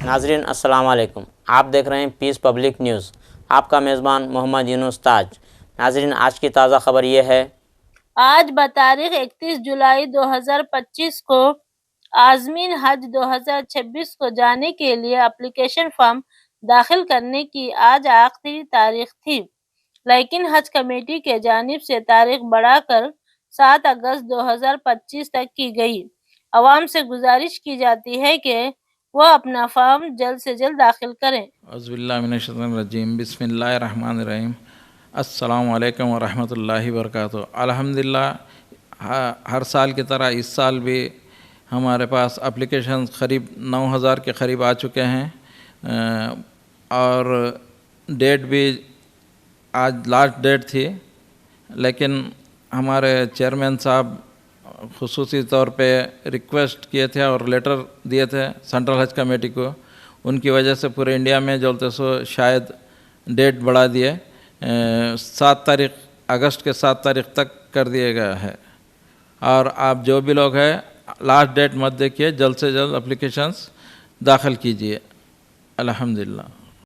नाजरीन अस्सलाम वालेकुम। आप देख रहे हैं पीस पब्लिक न्यूज़। आपका मेज़बान मोहम्मद यूनुस ताज। नाजरीन आज की ताज़ा खबर यह है, आज बतारीख 31 जुलाई 2025 को आज़मीन हज 2026 को जाने के लिए एप्लीकेशन फॉर्म दाखिल करने की आज आखिरी तारीख थी, लेकिन हज कमेटी के जानिब से तारीख बढ़ाकर 7 अगस्त 2025 तक की गई। अवाम से गुजारिश की जाती है कि वह अपना फॉर्म जल्द से जल्द दाखिल करें। औज़ुबिल्लाहिमिनश्शैतानिर्रजीम बिस्मिल्लाहिर्रहमानिर्रहीम अस्सलामु अलैकुम वरहमतुल्लाहि वबरकातुहू। अल्हम्दुलिल्लाह हर साल की तरह इस साल भी हमारे पास एप्लीकेशन करीब 9000 के करीब आ चुके हैं और डेट भी आज लास्ट डेट थी, लेकिन हमारे चेयरमैन साहब खुसूसी तौर पे रिक्वेस्ट किए थे और लेटर दिए थे सेंट्रल हज कमेटी को। उनकी वजह से पूरे इंडिया में जलते सो शायद डेट बढ़ा दिए, 7 तारीख अगस्त के 7 तारीख तक कर दिया गया है। और आप जो भी लोग हैं लास्ट डेट मत देखिए, जल्द से जल्द एप्लीकेशंस दाखिल कीजिए। अल्हम्दुलिल्लाह।